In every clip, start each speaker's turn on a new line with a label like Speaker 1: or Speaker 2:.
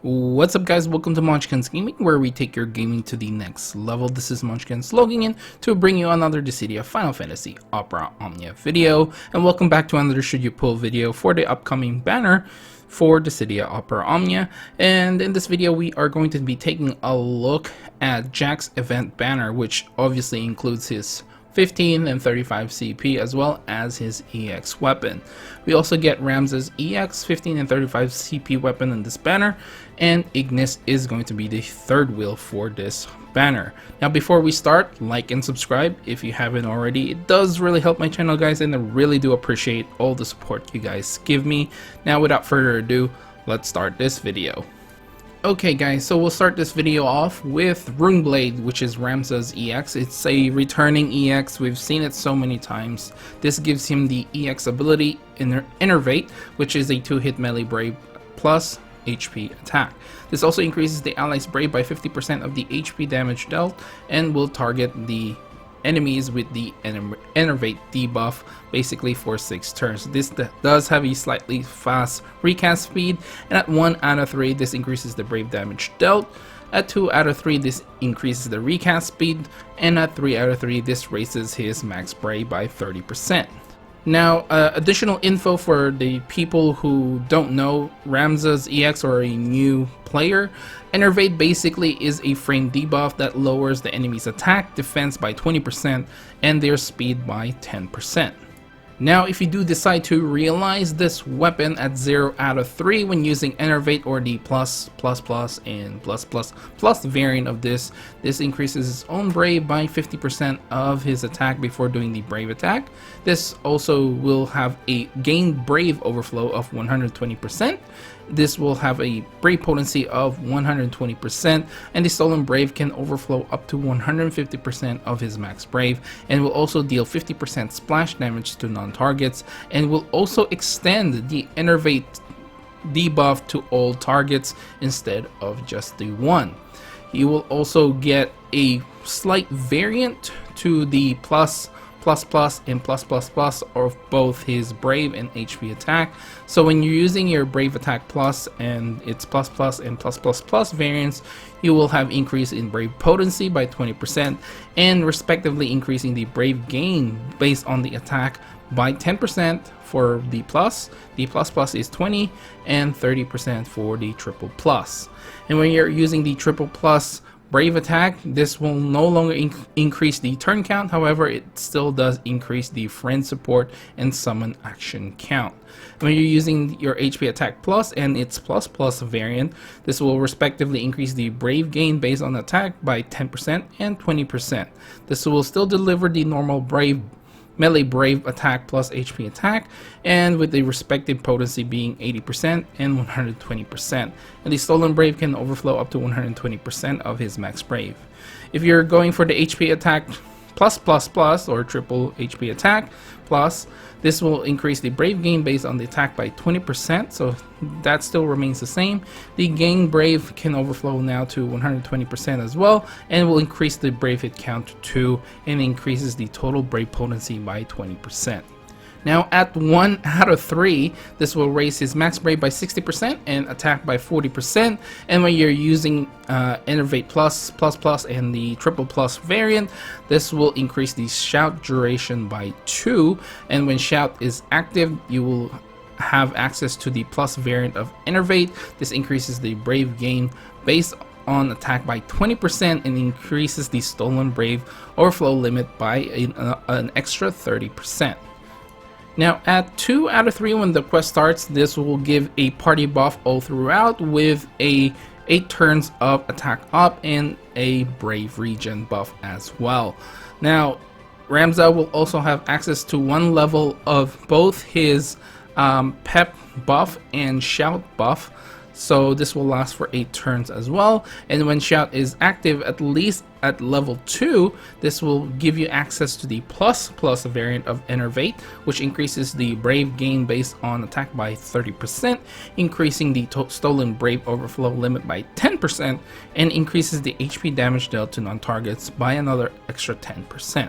Speaker 1: What's up, guys? Welcome to Munchkin's Gaming, where we take your gaming to the next level. This is Munchkin's logging in to bring you another Dissidia Final Fantasy Opera Omnia video, and welcome back to another Should You Pull video for the upcoming banner for Dissidia Opera Omnia. And in this video we are going to be taking a look at Jack's event banner, which obviously includes his 15 and 35 CP as well as his EX weapon. We also get Ramza's EX 15 and 35 CP weapon in this banner, and Ignis is going to be the third wheel for this banner. Now before we start, like and subscribe if you haven't already. It does really help my channel, guys, and I really do appreciate all the support you guys give me. Now without further ado, let's start this video. Okay guys, so we'll start this video off with Runeblade, which is Ramza's EX. It's a returning EX. We've seen it so many times. This gives him the EX ability Innervate, which is a 2-hit melee brave plus HP attack. This also increases the allies' brave by 50% of the HP damage dealt and will target the enemies with the Innervate debuff basically for 6 turns. This does have a slightly fast recast speed, and at 1 out of 3 this increases the brave damage dealt. At 2 out of 3 this increases the recast speed, and at 3 out of 3 this raises his max brave by 30%. Now, additional info for the people who don't know Ramza's EX or a new player. Innervate basically is a frame debuff that lowers the enemy's attack, defense by 20% and their speed by 10%. Now, if you do decide to realize this weapon at 0 out of 3 when using Innervate or the plus and plus variant of this increases his own brave by 50% of his attack before doing the brave attack. This also will have a gained brave overflow of 120%. This will have a brave potency of 120%, and the stolen brave can overflow up to 150% of his max brave, and will also deal 50% splash damage to non-targets, and will also extend the Innervate debuff to all targets instead of just the one. You will also get a slight variant to the plus and plus of both his brave and HP attack. So when you're using your brave attack plus and its plus and plus variants, you will have increase in brave potency by 20% and respectively increasing the brave gain based on the attack by 10% for the plus is 20, and 30% for the triple plus. And when you're using the triple plus brave attack, this will no longer increase the turn count. However, it still does increase the friend support and summon action count. When you're using your HP attack plus and its plus variant, this will respectively increase the brave gain based on attack by 10% and 20%. This will still deliver the normal melee brave attack plus HP attack, and with the respective potency being 80% and 120%, and the stolen brave can overflow up to 120% of his max brave. If you're going for the HP attack plus or triple HP attack plus, this will increase the brave gain based on the attack by 20%, so that still remains the same. The gain brave can overflow now to 120% as well, and will increase the brave hit count to 2 and increases the total brave potency by 20%. Now at 1 out of 3, this will raise his max brave by 60% and attack by 40%. And when you're using Innervate plus and the triple plus variant, this will increase the shout duration by 2. And when shout is active, you will have access to the plus variant of Innervate. This increases the brave gain based on attack by 20% and increases the stolen brave overflow limit by an extra 30%. Now at 2 out of 3 when the quest starts, this will give a party buff all throughout with a 8 turns of attack up and a brave regen buff as well. Now Ramza will also have access to 1 level of both his pep buff and shout buff, so this will last for 8 turns as well. And when shout is active, at least at level 2, this will give you access to the plus variant of Innervate, which increases the brave gain based on attack by 30%, increasing the stolen brave overflow limit by 10%, and increases the HP damage dealt to non-targets by another extra 10%.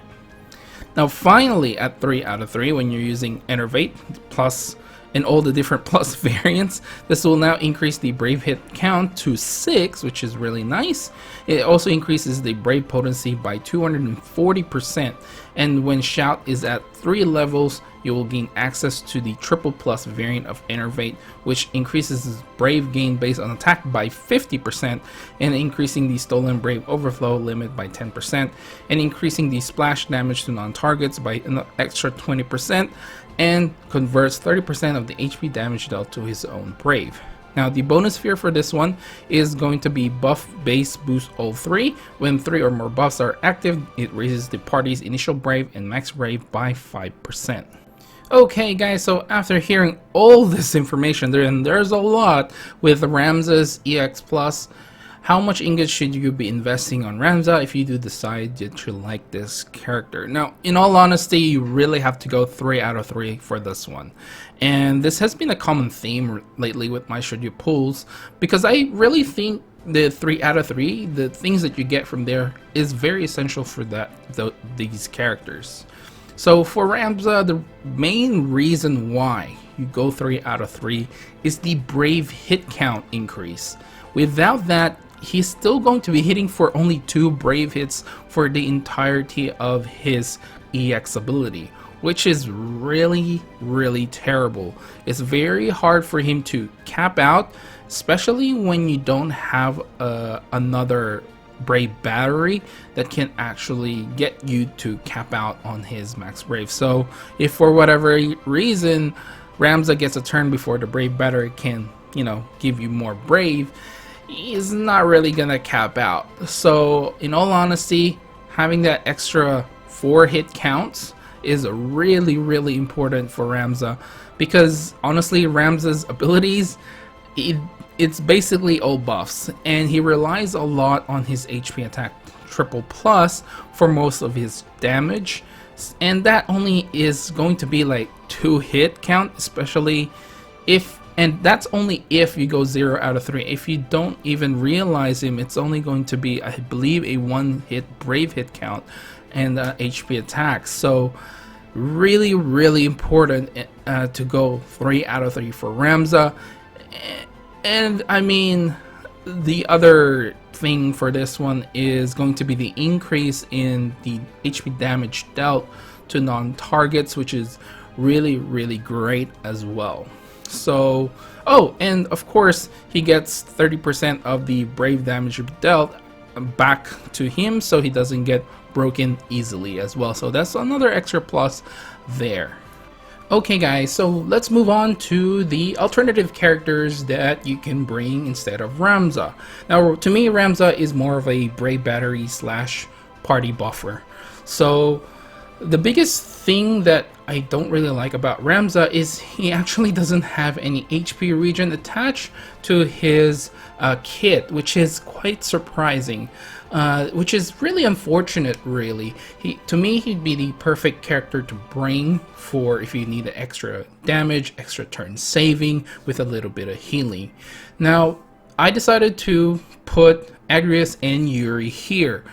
Speaker 1: Now finally at 3 out of 3 when you're using Innervate plus and all the different plus variants. This will now increase the brave hit count to 6, which is really nice. It also increases the brave potency by 240%, and when shout is at 3 levels, you will gain access to the triple plus variant of Innervate, which increases his brave gain based on attack by 50%, and increasing the stolen brave overflow limit by 10%, and increasing the splash damage to non-targets by an extra 20%, and converts 30% of the HP damage dealt to his own brave. Now the bonus sphere for this one is going to be buff base boost all 3. When 3 or more buffs are active, it raises the party's initial brave and max brave by 5%. Okay guys, so after hearing all this information, there's a lot with Ramza's EX Plus. How much ingots should you be investing on Ramza if you do decide that you like this character? Now, in all honesty, you really have to go 3 out of 3 for this one. And this has been a common theme lately with my Should You pulls, because I really think the 3 out of 3, the things that you get from there, is very essential for these characters. So for Ramza, the main reason why you go 3 out of 3 is the brave hit count increase. Without that, he's still going to be hitting for only 2 brave hits for the entirety of his EX ability, which is really terrible. It's very hard for him to cap out, especially when you don't have another brave battery that can actually get you to cap out on his max brave. So if for whatever reason Ramza gets a turn before the brave battery can, give you more brave, he's not really gonna cap out. So in all honesty, having that extra 4 hit counts is really important for Ramza, because honestly Ramza's abilities, it's basically all buffs, and he relies a lot on his HP attack triple plus for most of his damage, and that only is going to be like 2 hit count, especially if, and that's only if you go 0 out of 3. If you don't even realize him, it's only going to be, I believe, a 1 hit brave hit count and HP attack. So really important to go 3 out of 3 for Ramza. And I mean, the other thing for this one is going to be the increase in the HP damage dealt to non-targets, which is really great as well. So, oh, and of course he gets 30% of the brave damage dealt back to him, so he doesn't get broken easily as well. So that's another extra plus there. Okay guys, so let's move on to the alternative characters that you can bring instead of Ramza. Now to me, Ramza is more of a brave battery slash party buffer. So the biggest thing that I don't really like about Ramza is he actually doesn't have any HP regen attached to his kit, which is quite surprising. Which is really unfortunate, really. To me, he'd be the perfect character to bring for if you need extra damage, extra turn saving with a little bit of healing. Now, I decided to put Agrias and Yuri here.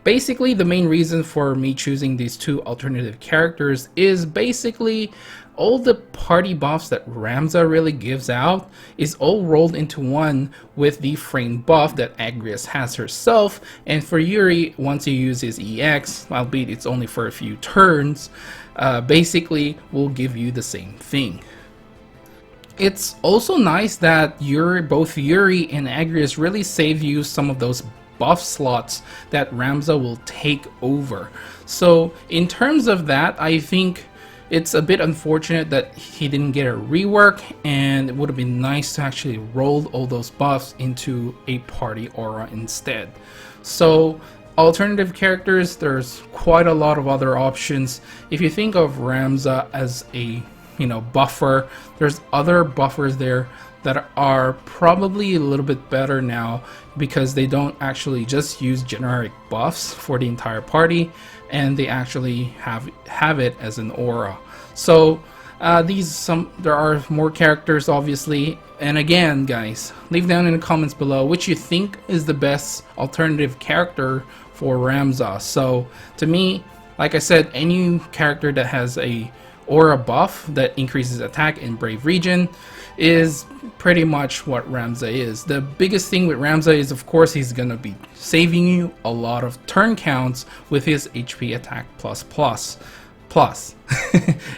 Speaker 1: Basically, the main reason for me choosing these 2 alternative characters is basically all the party buffs that Ramza really gives out is all rolled into one with the frame buff that Agrias has herself. And for Yuri, once you use his EX, albeit it's only for a few turns, basically will give you the same thing. It's also nice that both Yuri and Agrias really save you some of those buff slots that Ramza will take over. So in terms of that, I think it's a bit unfortunate that he didn't get a rework, and it would have been nice to actually roll all those buffs into a party aura instead. So alternative characters, there's quite a lot of other options. If you think of Ramza as a buffer, there's other buffers there that are probably a little bit better now, because they don't actually just use generic buffs for the entire party, and they actually have it as an aura. So there are more characters, obviously. And again, guys, leave down in the comments below which you think is the best alternative character for Ramza. So to me, like I said, any character that has a aura buff that increases attack in Brave region is pretty much what Ramza is. The biggest thing with Ramza is, of course, he's gonna be saving you a lot of turn counts with his HP attack plus.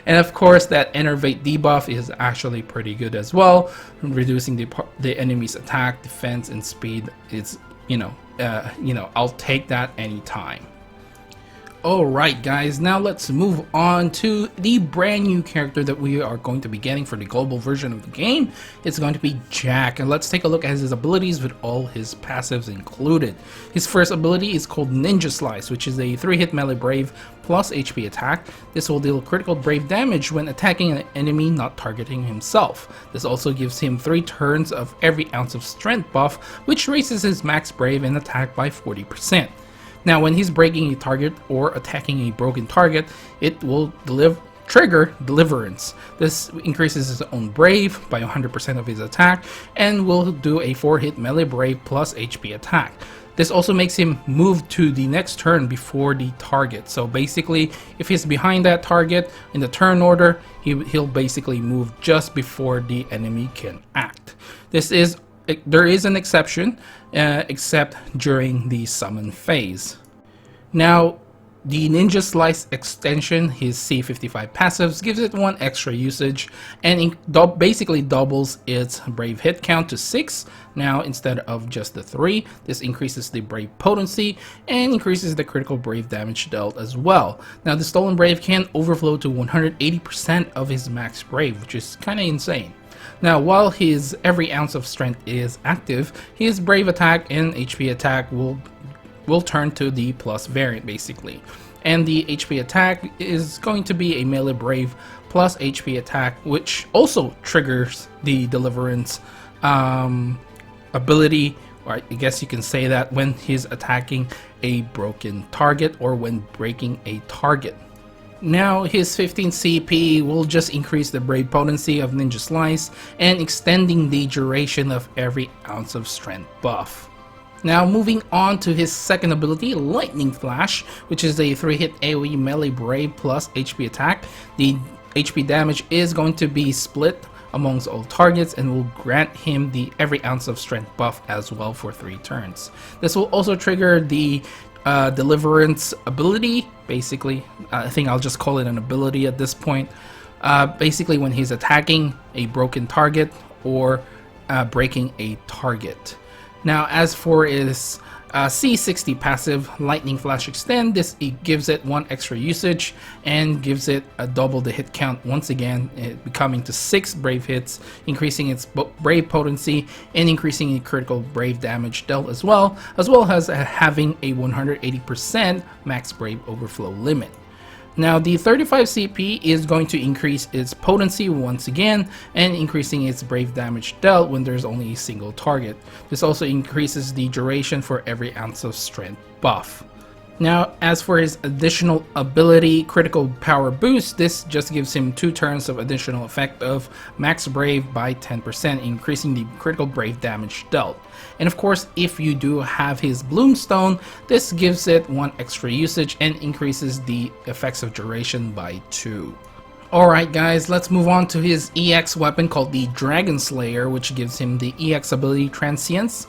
Speaker 1: And of course, that Enervate debuff is actually pretty good as well, reducing the enemy's attack, defense, and speed. It's I'll take that anytime. Alright guys, now let's move on to the brand new character that we are going to be getting for the global version of the game. It's going to be Jack, and let's take a look at his abilities with all his passives included. His first ability is called Ninja Slice, which is a 3-hit melee brave plus HP attack. This will deal critical brave damage when attacking an enemy not targeting himself. This also gives him 3 turns of every ounce of strength buff, which raises his max brave and attack by 40%. Now, when he's breaking a target or attacking a broken target, it will trigger Deliverance. This increases his own brave by 100% of his attack and will do a 4-hit melee brave plus HP attack. This also makes him move to the next turn before the target. So basically, if he's behind that target in the turn order, he'll basically move just before the enemy can act. There is an exception, except during the summon phase. Now, the Ninja Slice extension, his C55 passives, gives it 1 extra usage and basically doubles its brave hit count to 6 now instead of just the 3. This increases the brave potency and increases the critical brave damage dealt as well. Now, the stolen brave can overflow to 180% of his max brave, which is kind of insane. Now, while his every ounce of strength is active, his brave attack and HP attack will turn to the plus variant basically. And the HP attack is going to be a melee brave plus HP attack, which also triggers the Deliverance ability, or I guess you can say that, when he's attacking a broken target or when breaking a target. Now, his 15 CP will just increase the brave potency of Ninja Slice and extending the duration of every ounce of strength buff. Now, moving on to his second ability, Lightning Flash, which is a 3-hit AoE melee brave plus HP attack. The HP damage is going to be split amongst all targets and will grant him the every ounce of strength buff as well for 3 turns. This will also trigger the Deliverance ability. Basically, I think I'll just call it an ability at this point. Basically, when he's attacking a broken target or breaking a target. Now, as for his C60 passive, Lightning Flash Extend, it gives it 1 extra usage and gives it double the hit count once again, becoming to 6 brave hits, increasing its brave potency and increasing the critical brave damage dealt as well as having a 180% max brave overflow limit. Now, the 35 CP is going to increase its potency once again and increasing its brave damage dealt when there's only a single target. This also increases the duration for every ounce of strength buff. Now, as for his additional ability, Critical Power Boost, this just gives him 2 turns of additional effect of Max Brave by 10%, increasing the critical brave damage dealt. And of course, if you do have his Bloomstone, this gives it 1 extra usage and increases the effects of duration by 2. Alright guys, let's move on to his EX weapon called the Dragon Slayer, which gives him the EX ability Transience.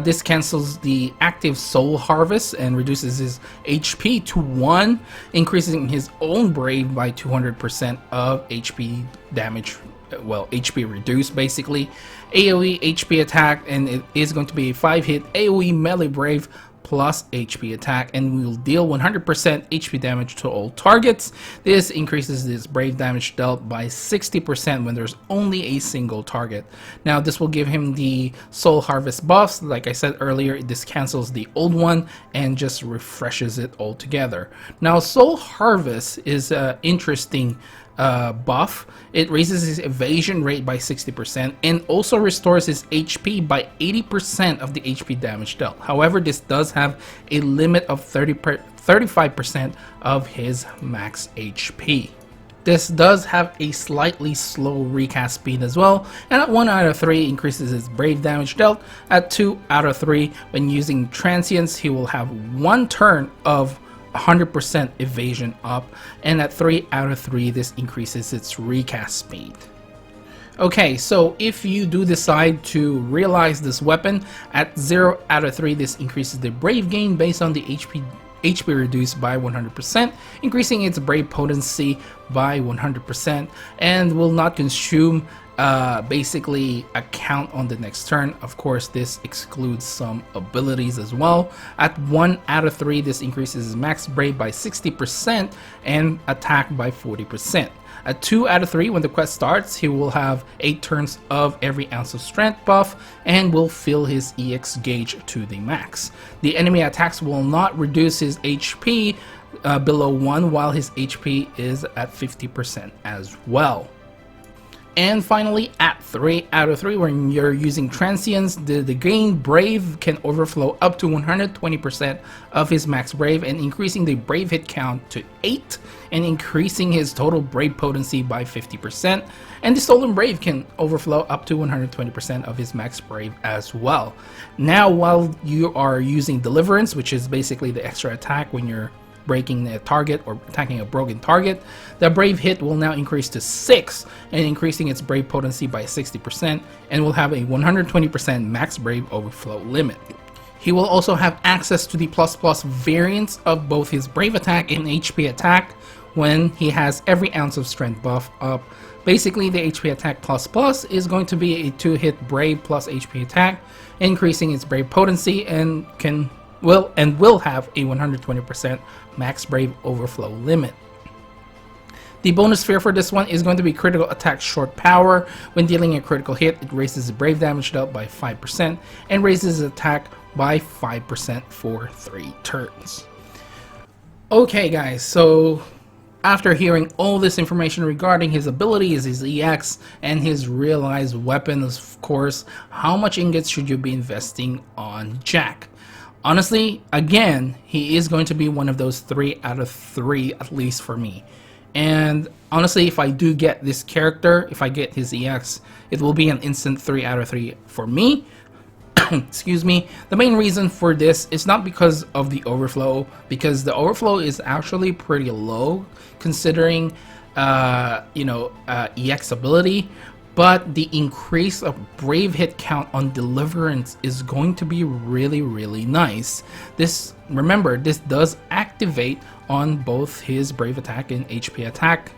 Speaker 1: This cancels the active Soul Harvest and reduces his HP to 1, increasing his own Brave by 200% of HP damage, well, HP reduced basically. AoE HP attack, and it is going to be a 5-hit AoE melee Brave plus HP attack, and will deal 100% HP damage to all targets. This increases his brave damage dealt by 60% when there's only a single target. Now, this will give him the Soul Harvest buffs. Like I said earlier, this cancels the old one and just refreshes it altogether. Now, Soul Harvest is an interesting buff. It raises his evasion rate by 60% and also restores his HP by 80% of the HP damage dealt. However, this does have a limit of 35% of his max HP. This does have a slightly slow recast speed as well, and at 1 out of 3 increases his brave damage dealt. At 2 out of 3, when using Transience, he will have 1 turn of 100% evasion up, and at 3 out of 3 this increases its recast speed. Okay, so if you do decide to realize this weapon, at 0 out of 3 this increases the brave gain based on the HP reduced by 100%, increasing its brave potency by 100%, and will not consume basically a count on the next turn. Of course, this excludes some abilities as well. At 1 out of 3 this increases max brave by 60% and attack by 40%. At 2 out of 3, when the quest starts, he will have 8 turns of every ounce of strength buff and will fill his EX gauge to the max. The enemy attacks will not reduce his HP below 1, while his HP is at 50% as well. And finally, at 3 out of 3, when you're using transients, the gain brave can overflow up to 120% of his max brave, and increasing the brave hit count to 8 and increasing his total brave potency by 50%. And the stolen brave can overflow up to 120% of his max brave as well. Now, while you are using deliverance, which is basically the extra attack when you're breaking a target or attacking a broken target, the brave hit will now increase to 6 and increasing its brave potency by 60%, and will have a 120% max brave overflow limit. He will also have access to the ++ variants of both his brave attack and HP attack when he has every ounce of strength buff up. Basically, the HP attack ++ is going to be a 2-hit brave plus HP attack, increasing its brave potency, and will have a 120% max brave overflow limit. The bonus sphere for this one is going to be critical attack short power. When dealing a critical hit, it raises the brave damage dealt by 5% and raises attack by 5% for 3 turns. Okay guys, so after hearing all this information regarding his abilities, his EX, and his realized weapons, of course, how much ingots should you be investing on Jack? Honestly, again, he is going to be one of those 3 out of 3, at least for me. And honestly, if I do get this character, if I get his EX, it will be an instant 3 out of 3 for me. Excuse me. The main reason for this is not because of the overflow, because the overflow is actually pretty low considering EX ability. But the increase of brave hit count on deliverance is going to be really nice. Remember, this does activate on both his brave attack and HP attack.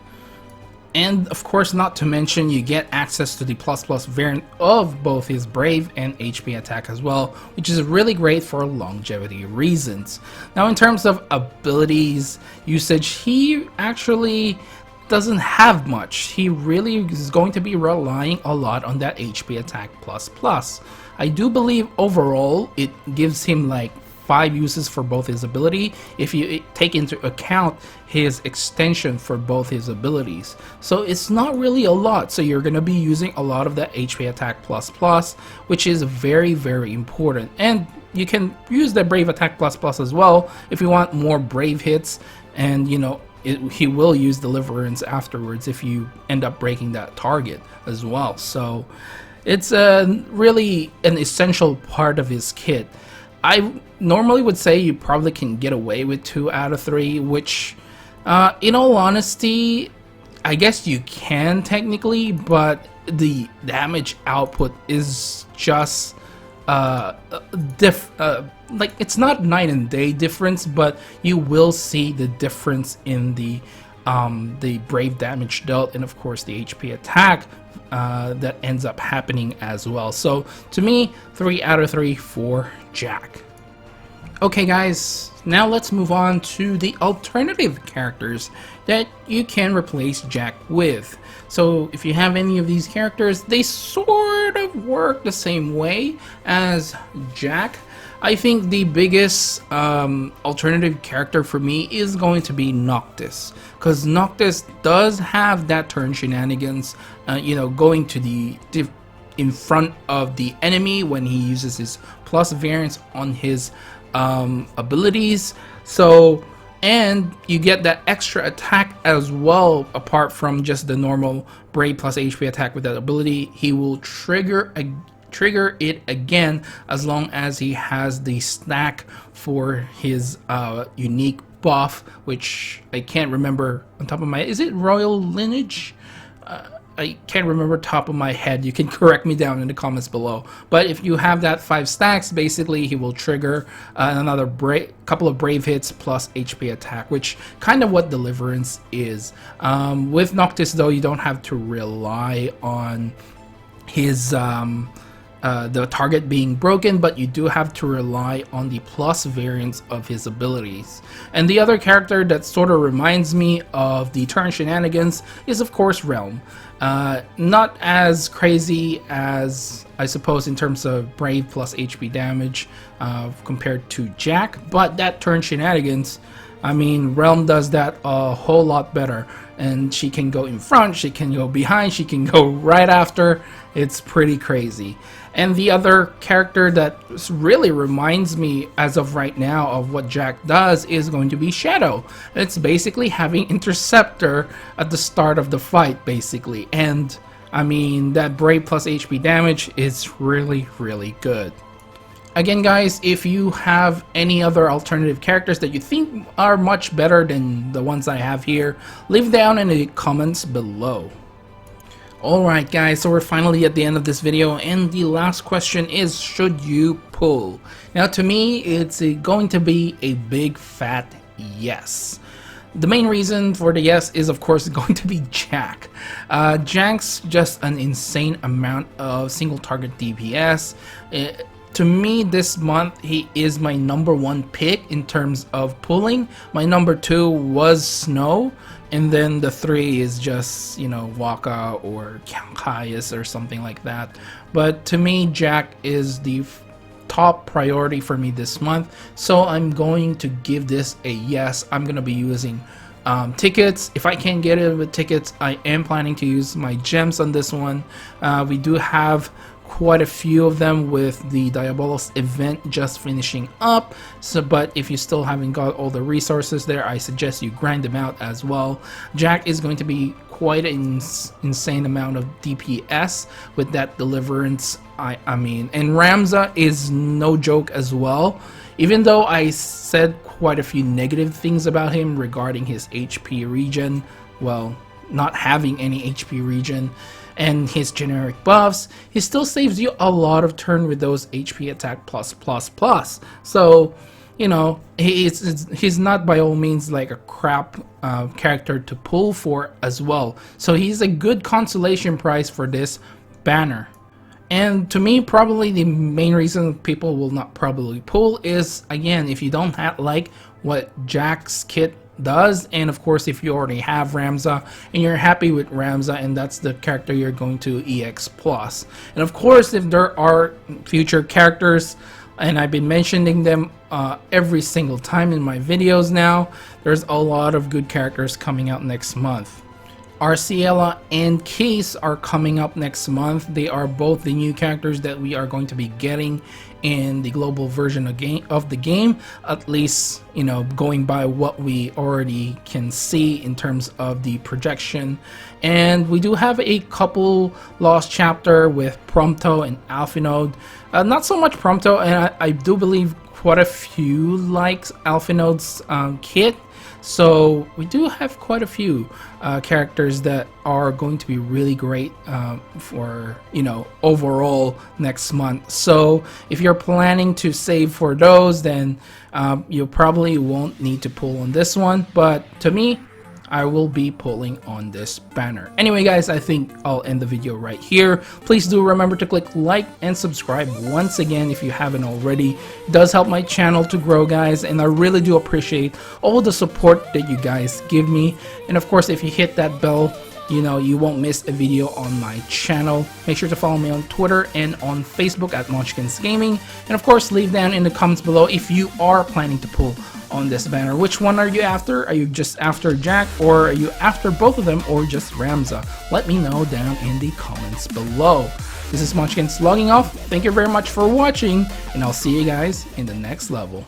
Speaker 1: And of course, not to mention, you get access to the ++ variant of both his brave and HP attack as well, which is really great for longevity reasons. Now, in terms of abilities usage, he actually doesn't have much. He really is going to be relying a lot on that HP attack ++. I do believe overall it gives him like 5 uses for both his ability if you take into account his extension for both his abilities. So it's not really a lot, so you're going to be using a lot of that HP attack ++, which is very important. And you can use the brave attack ++ as well if you want more brave hits, and he will use deliverance afterwards if you end up breaking that target as well. So it's really an essential part of his kit. I normally would say you probably can get away with 2 out of 3, which in all honesty, I guess you can technically, but the damage output is just like, it's not night and day difference, but you will see the difference in the brave damage dealt, and of course the HP attack that ends up happening as well. So to me, 3 out of 3 for Jack. Okay guys, now let's move on to the alternative characters that you can replace Jack with. So if you have any of these characters, they sort of work the same way as Jack. I think the biggest alternative character for me is going to be Noctis, because Noctis does have that turn shenanigans, going to the in front of the enemy when he uses his plus variance on his abilities. So, and you get that extra attack as well, apart from just the normal brave plus HP attack with that ability. He will trigger it again as long as he has the stack for his unique buff, which I can't remember on top of my head. Is it Royal Lineage? I can't remember top of my head. You can correct me down in the comments below. But if you have that 5 stacks, basically he will trigger another couple of brave hits plus HP attack, which kind of what Deliverance is. With Noctis though, you don't have to rely on his the target being broken, but you do have to rely on the plus variants of his abilities. And the other character that sort of reminds me of the turn shenanigans is of course Realm. Not as crazy as I suppose in terms of Brave plus HP damage compared to Jack, but that turn shenanigans, I mean, Realm does that a whole lot better, and she can go in front, she can go behind, she can go right after. It's pretty crazy. And the other character that really reminds me as of right now of what Jack does is going to be Shadow. It's basically having Interceptor at the start of the fight basically, and I mean that Brave plus HP damage is really good. Again guys, if you have any other alternative characters that you think are much better than the ones I have here, leave down in the comments below. Alright guys, so we're finally at the end of this video, and the last question is, should you pull? Now to me, it's going to be a big fat yes. The main reason for the yes is of course going to be Jack. Jack's just an insane amount of single target DPS. To me this month, he is my #1 pick in terms of pulling. My #2 was Snow, and then the 3 is just, you know, Waka or Kaius or something like that. But to me, Jack is the top priority for me this month, so I'm going to give this a yes. I'm going to be using tickets. If I can't get it with tickets, I am planning to use my gems on this one. We do have quite a few of them with the Diabolos event just finishing up, so but if you still haven't got all the resources there, I suggest you grind them out as well. Jack is going to be quite an insane amount of DPS with that Deliverance. I mean, and Ramza is no joke as well, even though I said quite a few negative things about him regarding his HP regen, well, not having any HP regen and his generic buffs, he still saves you a lot of turn with those HP attack plus. So, you know, he's not by all means like a crap character to pull for as well. So he's a good consolation prize for this banner. And to me, probably the main reason people will not probably pull is, again, if you don't like what Jack's kit does, and of course if you already have Ramza and you're happy with Ramza and that's the character you're going to EX plus. And of course if there are future characters, and I've been mentioning them every single time in my videos now, there's a lot of good characters coming out next month. Arciela and Case are coming up next month. They are both the new characters that we are going to be getting in the global version of the game, at least, you know, going by what we already can see in terms of the projection. And we do have a couple lost chapter with Prompto and Alphinode. Not so much Prompto, and I do believe quite a few likes Alphinode's kit. So we do have quite a few characters that are going to be really great for, you know, overall next month. So if you're planning to save for those, then you probably won't need to pull on this one. But to me, I will be pulling on this banner. Anyway guys, I think I'll end the video right here. Please do remember to click like and subscribe once again if you haven't already. It does help my channel to grow guys, and I really do appreciate all the support that you guys give me. And of course if you hit that bell, you know, you won't miss a video on my channel. Make sure to follow me on Twitter and on Facebook at Munchkins Gaming. And of course leave down in the comments below if you are planning to pull on this banner. Which one are you after? Are you just after Jack, or are you after both of them, or just Ramza? Let me know down in the comments below. This is Munchkins logging off. Thank you very much for watching, and I'll see you guys in the next level.